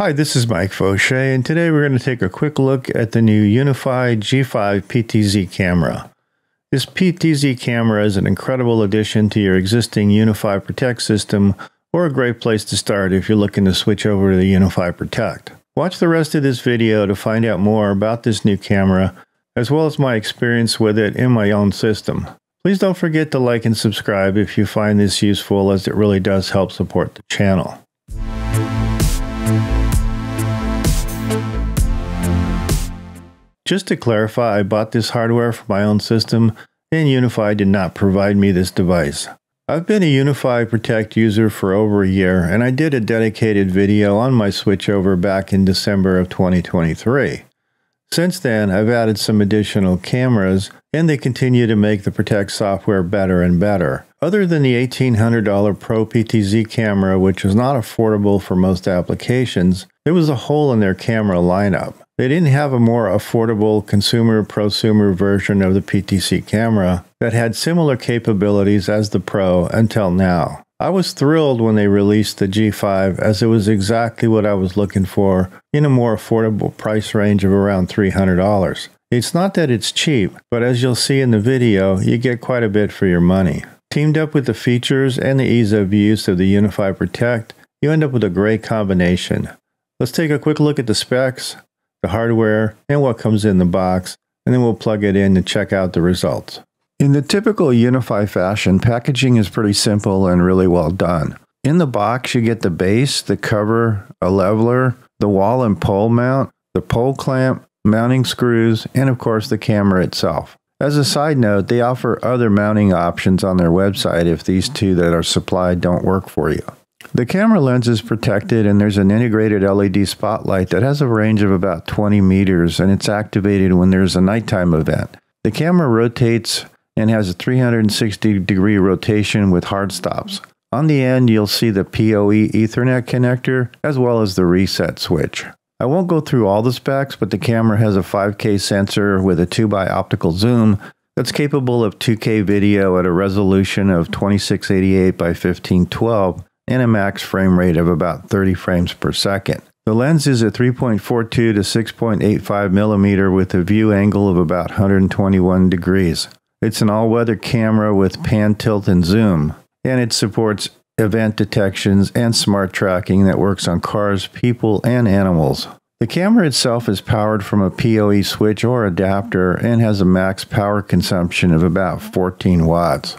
Hi, this is Mike Fauché, and today we're going to take a quick look at the new UniFi G5 PTZ camera. This PTZ camera is an incredible addition to your existing UniFi Protect system, or a great place to start if you're looking to switch over to the UniFi Protect. Watch the rest of this video to find out more about this new camera, as well as my experience with it in my own system. Please don't forget to like and subscribe if you find this useful, as it really does help support the channel. Just to clarify, I bought this hardware for my own system, and UniFi did not provide me this device. I've been a UniFi Protect user for over a year, and I did a dedicated video on my switchover back in December of 2023. Since then, I've added some additional cameras, and they continue to make the Protect software better and better. Other than the $1,800 Pro PTZ camera, which is not affordable for most applications, there was a hole in their camera lineup. They didn't have a more affordable consumer-prosumer version of the PTZ camera that had similar capabilities as the Pro until now. I was thrilled when they released the G5, as it was exactly what I was looking for in a more affordable price range of around $300. It's not that it's cheap, but as you'll see in the video, you get quite a bit for your money. Teamed up with the features and the ease of use of the UniFi Protect, you end up with a great combination. Let's take a quick look at the specs, the hardware, and what comes in the box, and then we'll plug it in to check out the results. In the typical UniFi fashion, packaging is pretty simple and really well done. In the box, you get the base, the cover, a leveler, the wall and pole mount, the pole clamp, mounting screws, and of course the camera itself. As a side note, they offer other mounting options on their website if these two that are supplied don't work for you. The camera lens is protected, and there's an integrated LED spotlight that has a range of about 20 meters, and it's activated when there's a nighttime event. The camera rotates and has a 360-degree rotation with hard stops. On the end, you'll see the PoE Ethernet connector, as well as the reset switch. I won't go through all the specs, but the camera has a 5K sensor with a 2x optical zoom that's capable of 2K video at a resolution of 2688 by 1512, and a max frame rate of about 30 frames per second. The lens is a 3.42 to 6.85 millimeter with a view angle of about 121 degrees. It's an all-weather camera with pan, tilt, and zoom, and it supports event detections and smart tracking that works on cars, people, and animals. The camera itself is powered from a PoE switch or adapter and has a max power consumption of about 14 watts.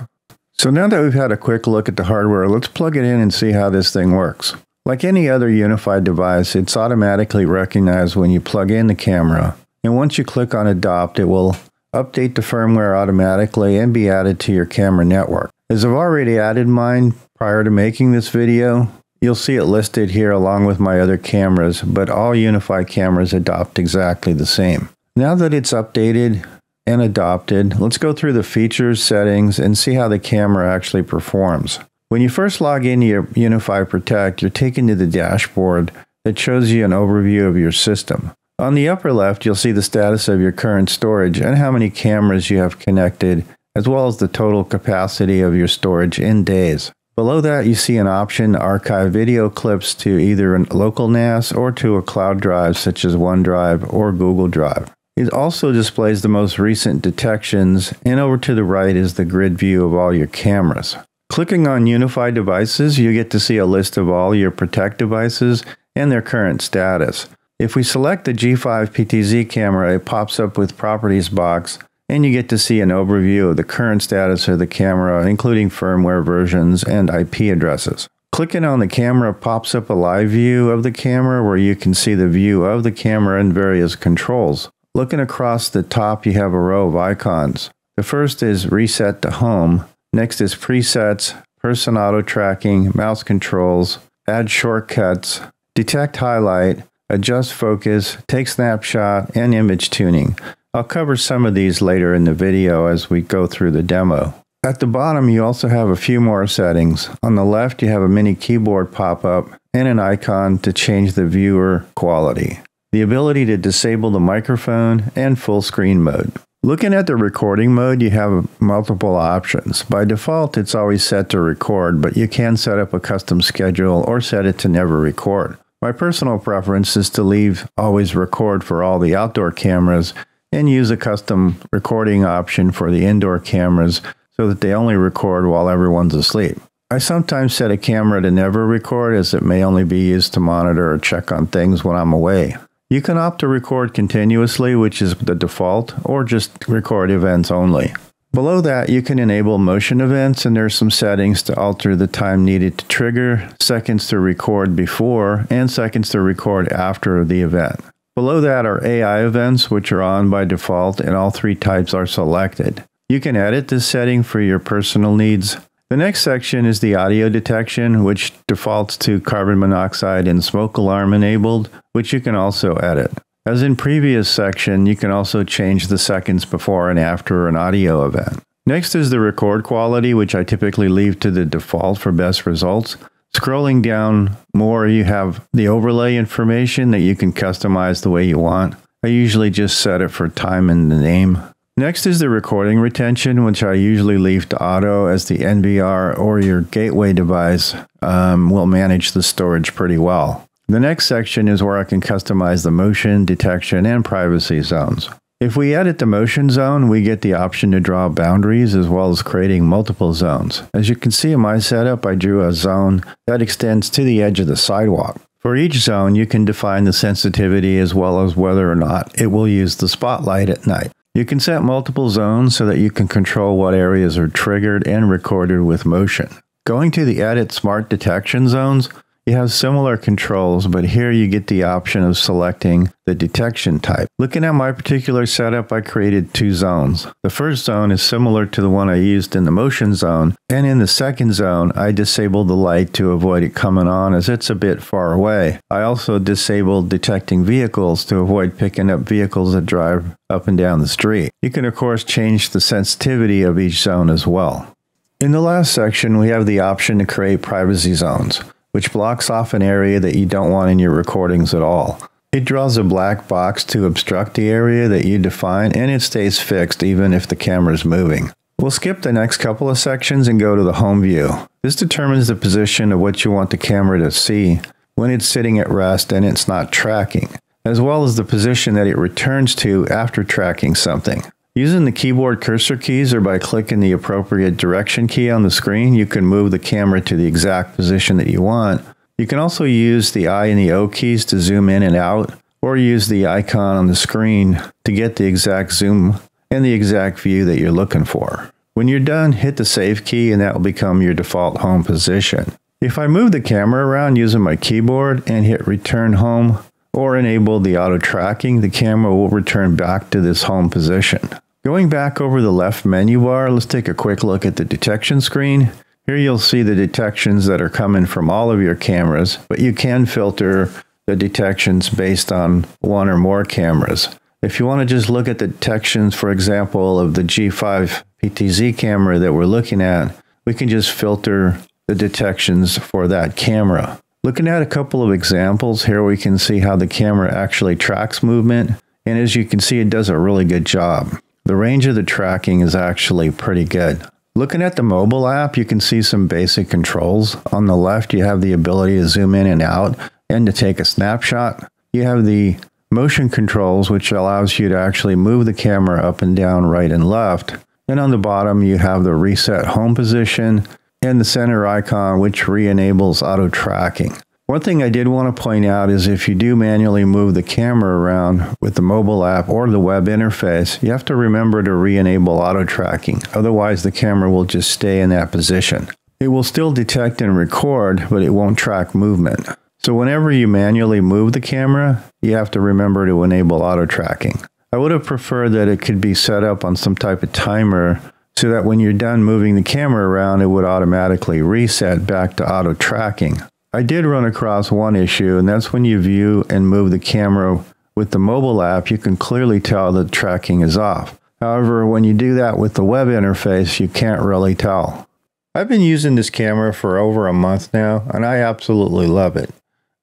So now that we've had a quick look at the hardware, let's plug it in and see how this thing works. Like any other UniFi device, it's automatically recognized when you plug in the camera, and once you click on Adopt, it will update the firmware automatically and be added to your camera network. As I've already added mine prior to making this video, you'll see it listed here along with my other cameras, but all UniFi cameras adopt exactly the same. Now that it's updated and adopted, let's go through the features, settings, and see how the camera actually performs. When you first log into your UniFi Protect, you're taken to the dashboard that shows you an overview of your system. On the upper left, you'll see the status of your current storage and how many cameras you have connected, as well as the total capacity of your storage in days. Below that, you see an option to archive video clips to either a local NAS or to a cloud drive such as OneDrive or Google Drive. It also displays the most recent detections, and over to the right is the grid view of all your cameras. Clicking on UniFi devices, you get to see a list of all your Protect devices and their current status. If we select the G5 PTZ camera, it pops up with Properties box, and you get to see an overview of the current status of the camera, including firmware versions and IP addresses. Clicking on the camera pops up a live view of the camera where you can see the view of the camera and various controls. Looking across the top, you have a row of icons. The first is Reset to Home. Next is Presets, Person Auto Tracking, Mouse Controls, Add Shortcuts, Detect Highlight, Adjust Focus, Take Snapshot, and Image Tuning. I'll cover some of these later in the video as we go through the demo. At the bottom, you also have a few more settings. On the left, you have a mini keyboard pop-up and an icon to change the viewer quality, the ability to disable the microphone, and full screen mode. Looking at the recording mode, you have multiple options. By default, it's always set to record, but you can set up a custom schedule or set it to never record. My personal preference is to leave always record for all the outdoor cameras and use a custom recording option for the indoor cameras so that they only record while everyone's asleep. I sometimes set a camera to never record, as it may only be used to monitor or check on things when I'm away. You can opt to record continuously, which is the default, or just record events only. Below that, you can enable motion events, and there's some settings to alter the time needed to trigger, seconds to record before, and seconds to record after the event. Below that are AI events, which are on by default, and all three types are selected. You can edit this setting for your personal needs. The next section is the audio detection, which defaults to carbon monoxide and smoke alarm enabled, which you can also edit. As in previous section, you can also change the seconds before and after an audio event. Next is the record quality, which I typically leave to the default for best results. Scrolling down more, you have the overlay information that you can customize the way you want. I usually just set it for time and the name. Next is the recording retention, which I usually leave to auto, as the NVR or your gateway device will manage the storage pretty well. The next section is where I can customize the motion, detection, and privacy zones. If we edit the motion zone, we get the option to draw boundaries as well as creating multiple zones. As you can see in my setup, I drew a zone that extends to the edge of the sidewalk. For each zone, you can define the sensitivity as well as whether or not it will use the spotlight at night. You can set multiple zones so that you can control what areas are triggered and recorded with motion. Going to the Edit Smart Detection Zones, you have similar controls, but here you get the option of selecting the detection type. Looking at my particular setup, I created two zones. The first zone is similar to the one I used in the motion zone, and in the second zone, I disabled the light to avoid it coming on as it's a bit far away. I also disabled detecting vehicles to avoid picking up vehicles that drive up and down the street. You can of course change the sensitivity of each zone as well. In the last section, we have the option to create privacy zones, which blocks off an area that you don't want in your recordings at all. It draws a black box to obstruct the area that you define, and it stays fixed even if the camera is moving. We'll skip the next couple of sections and go to the home view. This determines the position of what you want the camera to see when it's sitting at rest and it's not tracking, as well as the position that it returns to after tracking something. Using the keyboard cursor keys or by clicking the appropriate direction key on the screen, you can move the camera to the exact position that you want. You can also use the I and the O keys to zoom in and out, or use the icon on the screen to get the exact zoom and the exact view that you're looking for. When you're done, hit the save key and that will become your default home position. If I move the camera around using my keyboard and hit return home, or enable the auto tracking, the camera will return back to this home position. Going back over the left menu bar, let's take a quick look at the detection screen. Here you'll see the detections that are coming from all of your cameras, but you can filter the detections based on one or more cameras. If you want to just look at the detections, for example, of the G5 PTZ camera that we're looking at, we can just filter the detections for that camera. Looking at a couple of examples, here we can see how the camera actually tracks movement, and as you can see, it does a really good job. The range of the tracking is actually pretty good. Looking at the mobile app, you can see some basic controls. On the left, you have the ability to zoom in and out and to take a snapshot. You have the motion controls, which allows you to actually move the camera up and down, right and left. And on the bottom, you have the reset home position and the center icon, which re-enables auto tracking. One thing I did want to point out is if you do manually move the camera around with the mobile app or the web interface, you have to remember to re-enable auto tracking. Otherwise, the camera will just stay in that position. It will still detect and record, but it won't track movement. So whenever you manually move the camera, you have to remember to enable auto tracking. I would have preferred that it could be set up on some type of timer so that when you're done moving the camera around, it would automatically reset back to auto tracking. I did run across one issue, and that's when you view and move the camera with the mobile app, you can clearly tell that tracking is off. However, when you do that with the web interface, you can't really tell. I've been using this camera for over a month now, and I absolutely love it.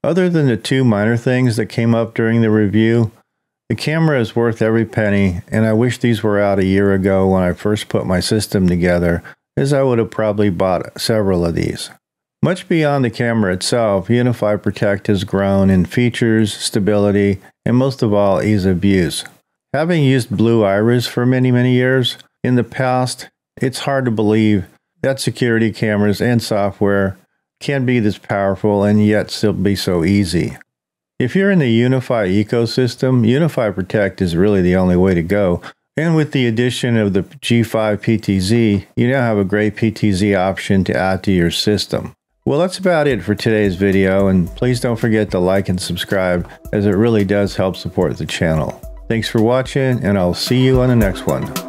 Other than the two minor things that came up during the review, the camera is worth every penny, and I wish these were out a year ago when I first put my system together, as I would have probably bought several of these. Much beyond the camera itself, UniFi Protect has grown in features, stability, and most of all, ease of use. Having used Blue Iris for many years in the past, it's hard to believe that security cameras and software can be this powerful and yet still be so easy. If you're in the UniFi ecosystem, UniFi Protect is really the only way to go. And with the addition of the G5 PTZ, you now have a great PTZ option to add to your system. Well, that's about it for today's video, and please don't forget to like and subscribe, as it really does help support the channel. Thanks for watching, and I'll see you on the next one.